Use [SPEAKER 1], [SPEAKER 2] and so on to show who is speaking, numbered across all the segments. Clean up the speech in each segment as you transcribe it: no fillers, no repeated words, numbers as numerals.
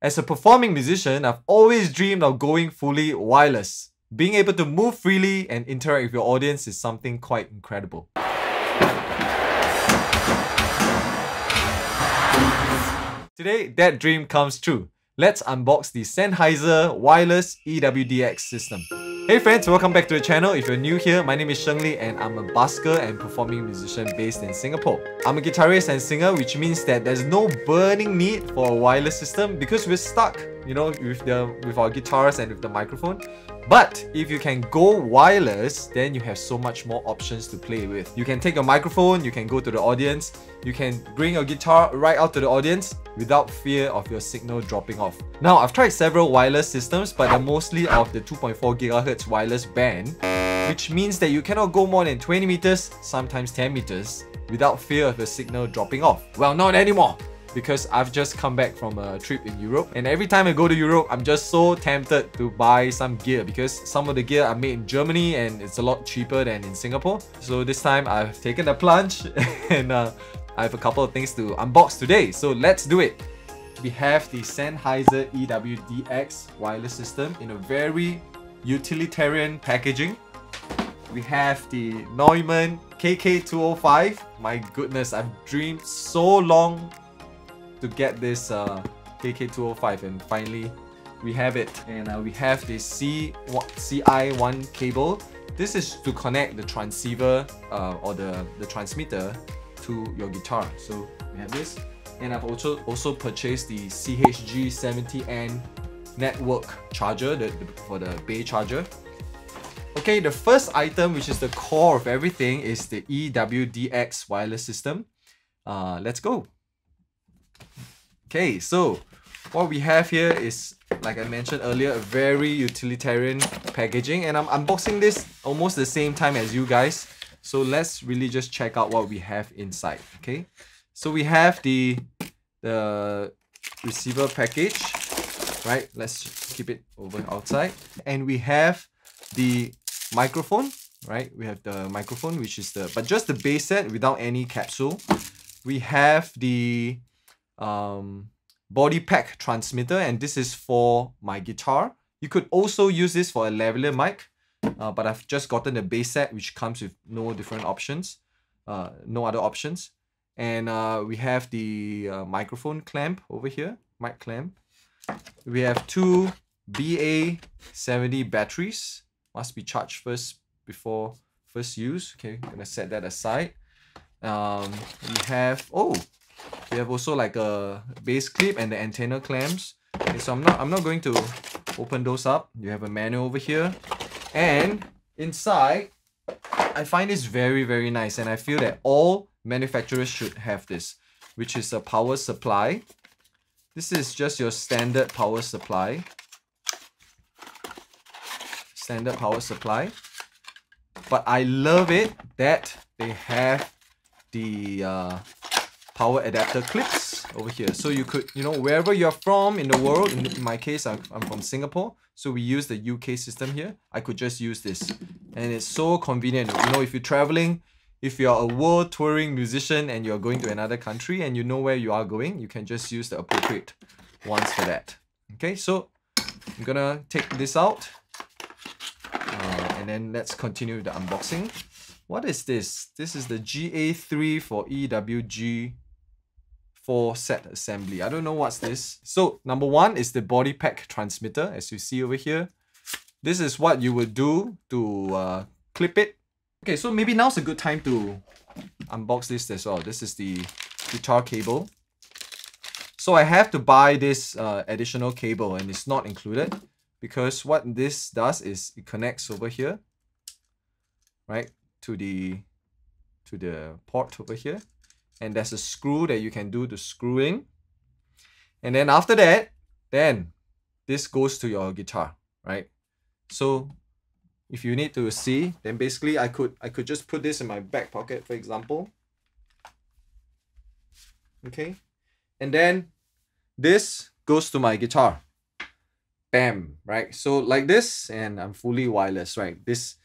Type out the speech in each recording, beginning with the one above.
[SPEAKER 1] As a performing musician, I've always dreamed of going fully wireless. Being able to move freely and interact with your audience is something quite incredible. Today, that dream comes true. Let's unbox the Sennheiser wireless EW-DX system. Hey friends, welcome back to the channel. If you're new here, my name is Sheng Li and I'm a busker and performing musician based in Singapore. I'm a guitarist and singer, which means that there's no burning need for a wireless system because we're stuck, with our guitars and with the microphone. But if you can go wireless, then you have so much more options to play with. You can take your microphone, you can go to the audience, you can bring your guitar right out to the audience without fear of your signal dropping off. Now, I've tried several wireless systems, but they're mostly of the 2.4 GHz wireless band, which means that you cannot go more than 20 meters, sometimes 10 meters, without fear of your signal dropping off. Well, not anymore, because I've just come back from a trip in Europe, and every time I go to Europe, I'm just so tempted to buy some gear because some of the gear are made in Germany and it's a lot cheaper than in Singapore. So this time I've taken the plunge and I have a couple of things to unbox today. So let's do it. We have the Sennheiser EW-DX wireless system in a very utilitarian packaging. We have the Neumann KK205. My goodness, I've dreamed so long to get this KK205 and finally we have it. And we have the CI1 cable. This is to connect the transceiver or the transmitter to your guitar. So we have this, and I've also purchased the CHG70N network charger for the bay charger. Okay, the first item, which is the core of everything, is the EW-DX wireless system. Let's go. Okay, so what we have here is, like I mentioned earlier, a very utilitarian packaging, and I'm unboxing this almost the same time as you guys. So let's really just check out what we have inside. Okay, so we have the receiver package, right? Let's keep it over outside, and we have the microphone, right? We have the microphone, which is but just the base set without any capsule. We have the body pack transmitter, and this is for my guitar. You could also use this for a lavalier mic, but I've just gotten the base set, which comes with no different options, no other options. And we have the microphone clamp over here, mic clamp. We have two BA70 batteries, must be charged first before first use. Okay, I'm gonna set that aside. We have also like a bass clip and the antenna clamps. Okay, so I'm not going to open those up. You have a manual over here, and inside I find this very, very nice, and I feel that all manufacturers should have this, which is a power supply. This is just your standard power supply. Standard power supply. But I love it that they have the power adapter clips over here. So you could, wherever you're from in the world, in my case, I'm from Singapore, so we use the UK system here. I could just use this, and it's so convenient. If you're traveling, if you're a world touring musician and you're going to another country and you know where you are going, you can just use the appropriate ones for that. Okay, so I'm gonna take this out, and then let's continue with the unboxing. What is this? This is the GA3 for EWG4 set assembly. I don't know what's this. So number one is the body pack transmitter, as you see over here. This is what you would do to clip it. Okay, so maybe now's a good time to unbox this as well. This is the guitar cable. So I have to buy this additional cable, and it's not included because what this does is it connects over here, right, to the port over here, and there's a screw that you can do to screw in, and then after that, then this goes to your guitar, right? So if you need to see, then basically I could just put this in my back pocket, for example. Okay, and then this goes to my guitar. Bam, right? So like this, and I'm fully wireless, right? This,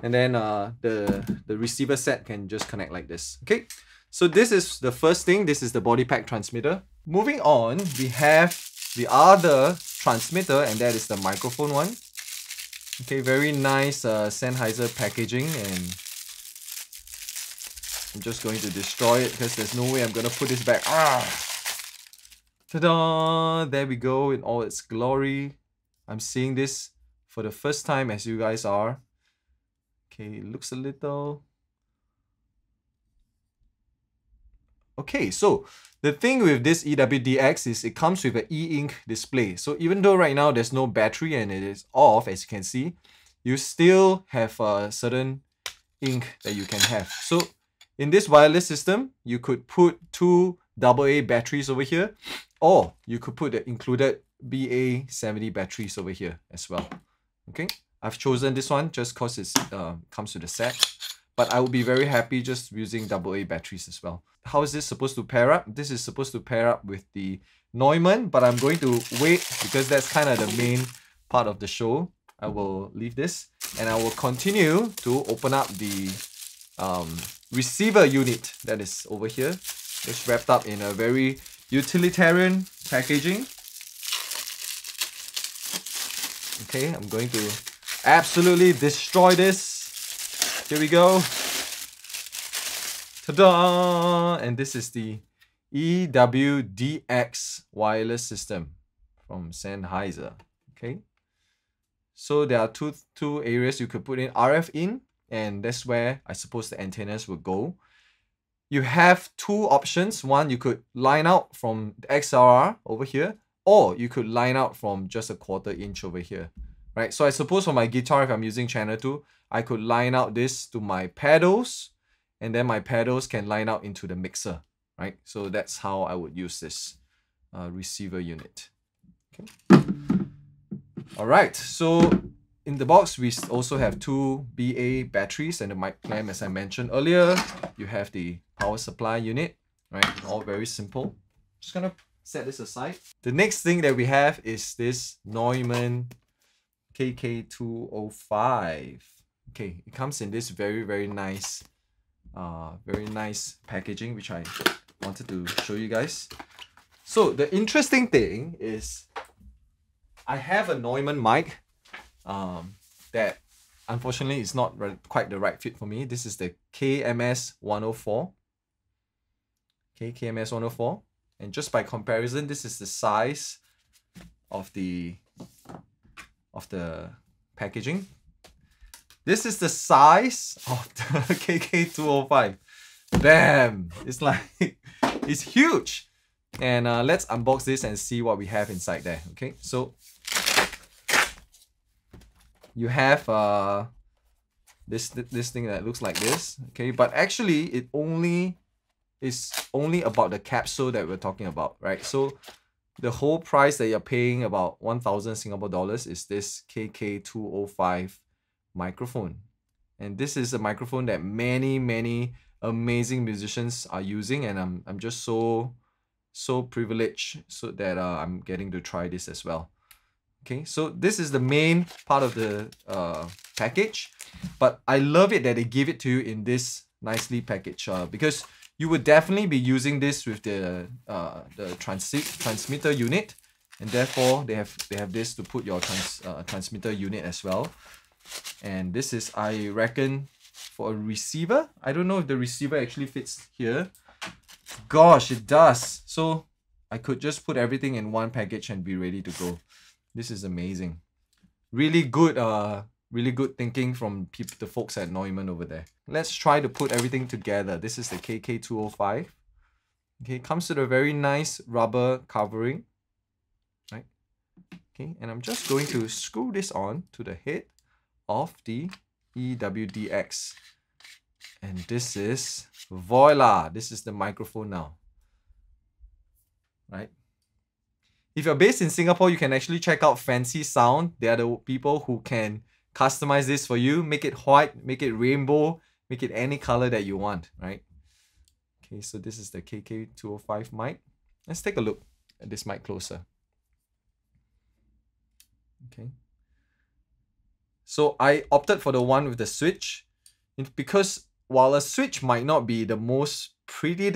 [SPEAKER 1] and then the receiver set can just connect like this. Okay, so this is the first thing. This is the body pack transmitter. Moving on, we have the other transmitter, and that is the microphone one. Okay, very nice Sennheiser packaging, and I'm just going to destroy it because there's no way I'm gonna put this back. Ta-da! There we go in all its glory. I'm seeing this for the first time as you guys are. Okay, it looks a little... Okay, so the thing with this EW-DX is it comes with an e-ink display. So even though right now there's no battery and it is off, as you can see, you still have a certain ink that you can have. So in this wireless system, you could put two AA batteries over here, or you could put the included BA70 batteries over here as well. Okay, I've chosen this one just because it comes with the set. But I would be very happy just using AA batteries as well. How is this supposed to pair up? This is supposed to pair up with the Neumann, but I'm going to wait because that's kind of the main part of the show. I will leave this and I will continue to open up the receiver unit that is over here. It's wrapped up in a very utilitarian packaging. Okay, I'm going to absolutely destroy this. Here we go. Ta-da! And this is the EW-DX wireless system from Sennheiser. Okay. So there are two areas you could put in RF in, and that's where I suppose the antennas will go. You have two options. One, you could line out from the XLR over here, or you could line out from just a 1/4 inch over here. Right? So I suppose for my guitar, if I'm using channel 2, I could line out this to my pedals, and then my pedals can line out into the mixer, right? So that's how I would use this receiver unit. Okay. All right, so in the box, we also have two BA batteries and the mic clamp, as I mentioned earlier. You have the power supply unit, right? All very simple. Just gonna set this aside. The next thing that we have is this Neumann KK205. Okay, it comes in this very nice packaging, which I wanted to show you guys. So the interesting thing is I have a Neumann mic that unfortunately is not quite the right fit for me. This is the KMS 104. Okay, KMS 104. And just by comparison, this is the size of the packaging. This is the size of the KK205. Bam! It's like, it's huge. And let's unbox this and see what we have inside there. Okay, so you have this thing that looks like this. Okay, but actually it is only about the capsule that we're talking about, right? So the whole price that you're paying, about 1,000 Singapore dollars, is this KK205 microphone. And this is a microphone that many amazing musicians are using, and I'm just so privileged so that I'm getting to try this as well. Okay, so this is the main part of the package, but I love it that they give it to you in this nicely packaged because you would definitely be using this with the transmitter unit, and therefore they have this to put your transmitter unit as well. And this is, I reckon, for a receiver. I don't know if the receiver actually fits here. Gosh, it does. So I could just put everything in one package and be ready to go. This is amazing. Really good thinking from the folks at Neumann over there. Let's try to put everything together. This is the KK205. Okay, it comes with a very nice rubber covering, right? Okay, and I'm just going to screw this on to the head of the EW-DX. And this is, voila, this is the microphone now, right? If you're based in Singapore, you can actually check out Fancy Sound. They are the people who can customize this for you, make it white, make it rainbow, make it any color that you want, right? Okay, so this is the KK205 mic. Let's take a look at this mic closer. Okay. So I opted for the one with the switch because while a switch might not be the most pretty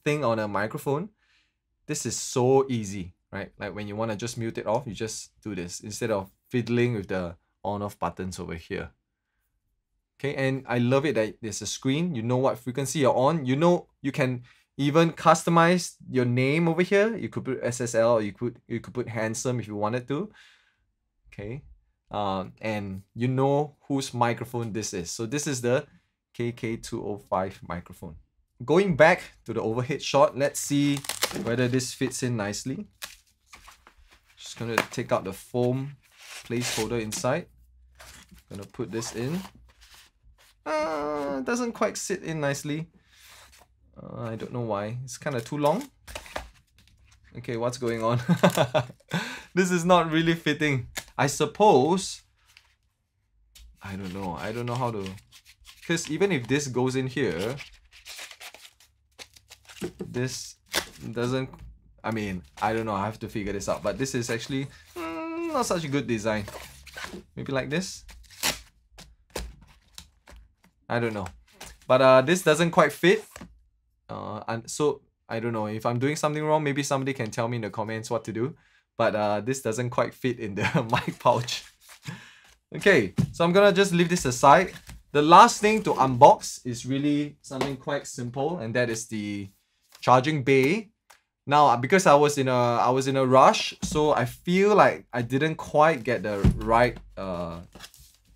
[SPEAKER 1] thing on a microphone, this is so easy. right? Like when you want to just mute it off, you just do this instead of fiddling with the on-off buttons over here. Okay, and I love it that there's a screen. You know what frequency you're on. You know, you can even customize your name over here. You could put SSL, or you could put handsome if you wanted to. Okay, and you know whose microphone this is. So this is the KK205 microphone. Going back to the overhead shot, let's see whether this fits in nicely. Just gonna take out the foam placeholder inside. Gonna put this in. Doesn't quite sit in nicely. I don't know why. It's kind of too long. Okay, what's going on? This is not really fitting. I suppose, I don't know how to, because even if this goes in here, this doesn't, I mean, I don't know, I have to figure this out, but this is actually not such a good design. Maybe like this? I don't know, but this doesn't quite fit, and so I don't know if I'm doing something wrong. Maybe somebody can tell me in the comments what to do, but this doesn't quite fit in the mic pouch. Okay, so I'm gonna just leave this aside. The last thing to unbox is really something quite simple, and that is the charging bay. Now, because I was in a rush, so I feel like I didn't quite get the right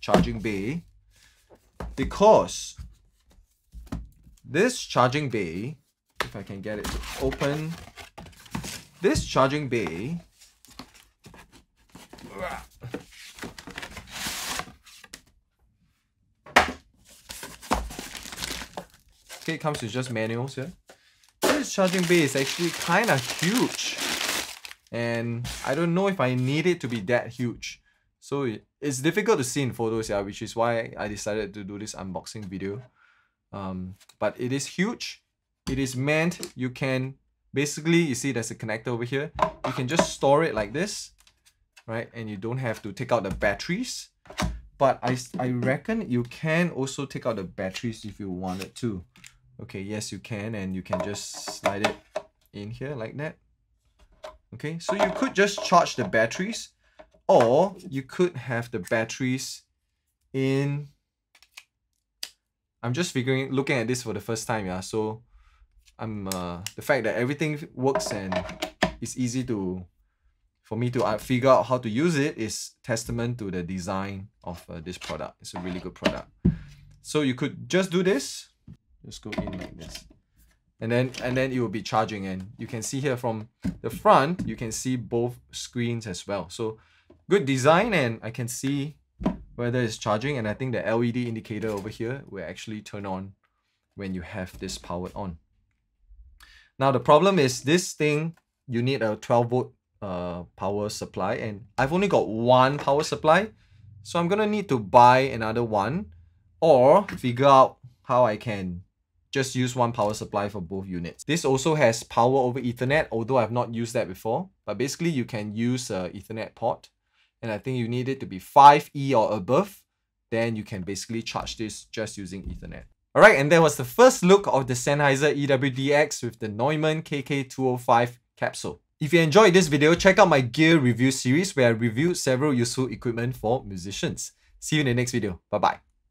[SPEAKER 1] charging bay. Because this charging bay, if I can get it to open, this charging bay okay, it comes with just manuals here. This charging bay is actually kind of huge, and I don't know if I need it to be that huge. So it's difficult to see in photos, yeah, which is why I decided to do this unboxing video. But it is huge. It is meant, you can basically, you see there's a connector over here. You can just store it like this, right? And you don't have to take out the batteries. But I reckon you can also take out the batteries if you wanted to. Okay, yes you can, and you can just slide it in here like that. Okay, so you could just charge the batteries, or you could have the batteries in. I'm just looking at this for the first time, yeah. So I'm the fact that everything works and it's easy for me to figure out how to use it is testament to the design of this product. It's a really good product. So you could just do this, just go in like this, and then it will be charging. And you can see here from the front, you can see both screens as well. So good design, and I can see whether it's charging, and I think the LED indicator over here will actually turn on when you have this powered on. Now the problem is this thing, you need a 12 volt power supply, and I've only got one power supply, so I'm gonna need to buy another one or figure out how I can just use one power supply for both units. This also has power over Ethernet, although I've not used that before, but basically you can use a Ethernet port, and I think you need it to be 5E or above, then you can basically charge this just using Ethernet. Alright, and that was the first look of the Sennheiser EW-DX with the Neumann KK205 capsule. If you enjoyed this video, check out my gear review series where I reviewed several useful equipment for musicians. See you in the next video. Bye bye.